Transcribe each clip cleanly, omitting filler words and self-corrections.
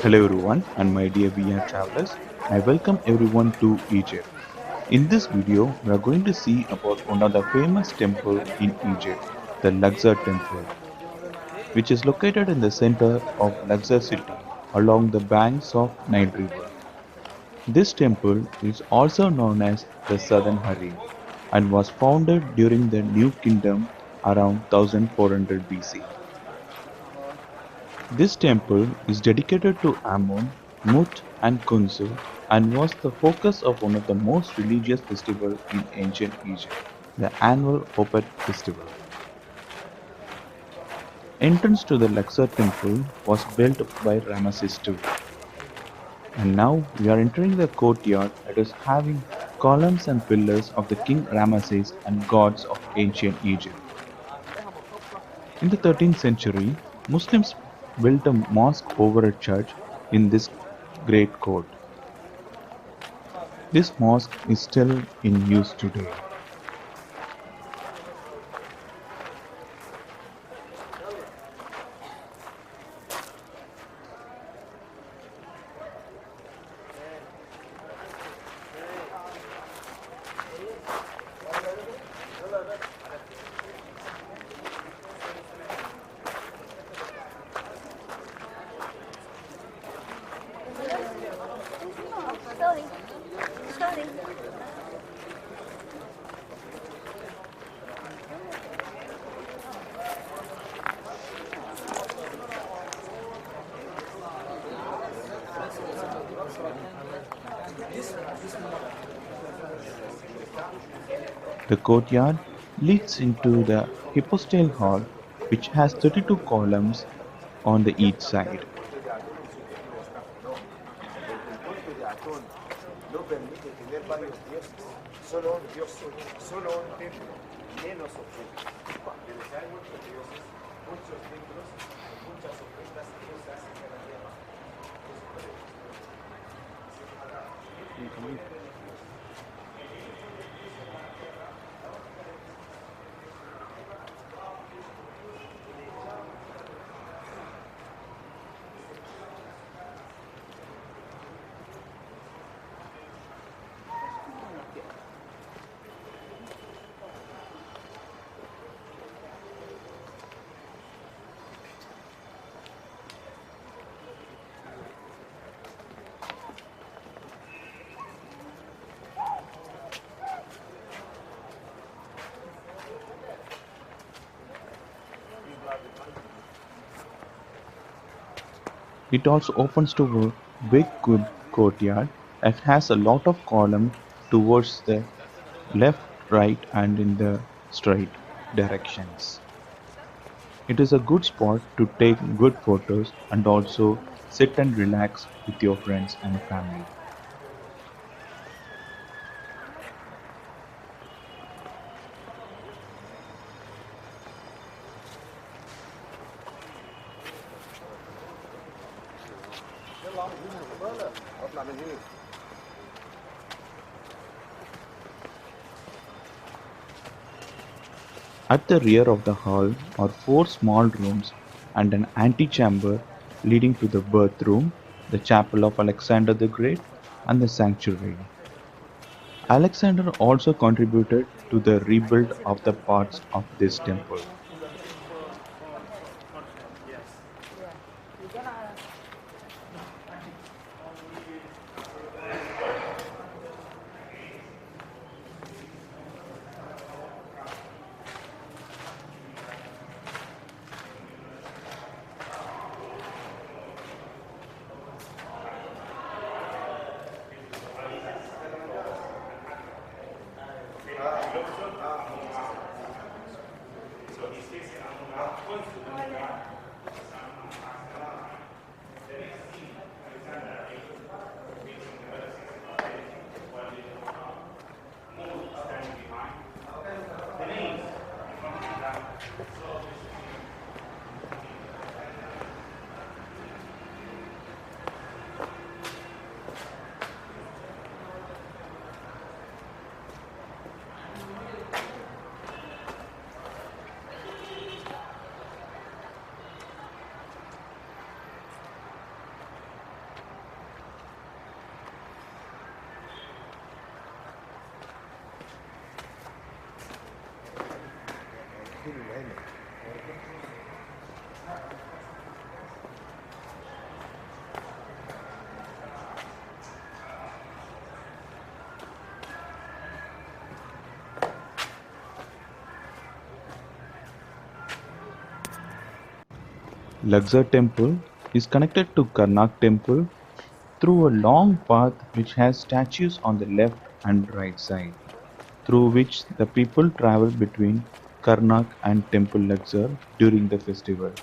Hello everyone and my dear VR travelers. I welcome everyone to Egypt. In this video, we are going to see about one of the famous temple in Egypt, the Luxor Temple, which is located in the center of Luxor city along the banks of Nile River. This temple is also known as the Southern Harem and was founded during the New Kingdom around 1400 BC. This temple is dedicated to Amun, Mut and Khunsu and was the focus of one of the most religious festivals in ancient Egypt, the annual Opet festival. Entrance to the Luxor temple was built by Ramesses II, and now we are entering the courtyard that is having columns and pillars of the King Ramesses and gods of ancient Egypt. In the 13th century, Muslims built a mosque over a church in this great court. This mosque is still in use today. Sorry. Sorry. The courtyard leads into the hypostyle hall, which has 32 columns on the each side. No permite tener varios dioses, solo un dios, solo un templo, menos objetos. Pero si hay muchos dioses, muchos templos, muchas ofrendas, eso se hace cada día más. It also opens to a big good courtyard that has a lot of columns towards the left, right, and in the straight directions. It is a good spot to take good photos and also sit and relax with your friends and family. اطلع من هنا. At the rear of the hall are four small rooms and an antechamber leading to the birth room, the chapel of Alexander the Great, and the sanctuary. Alexander also contributed to the rebuild of the parts of this temple. Luxor Temple is connected to Karnak Temple through a long path which has statues on the left and right side, through which the people travel between Karnak and Temple Luxor during the festival.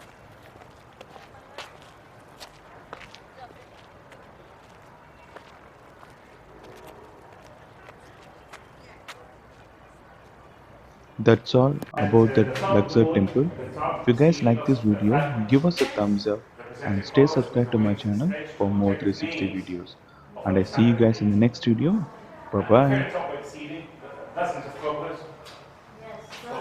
That's all about the Luxor Temple. If you guys like this video, give us a thumbs up and stay subscribed to my channel for more 360 videos. And I see you guys in the next video. Bye And we're going bye. to talk about seeding, dozens of flowers.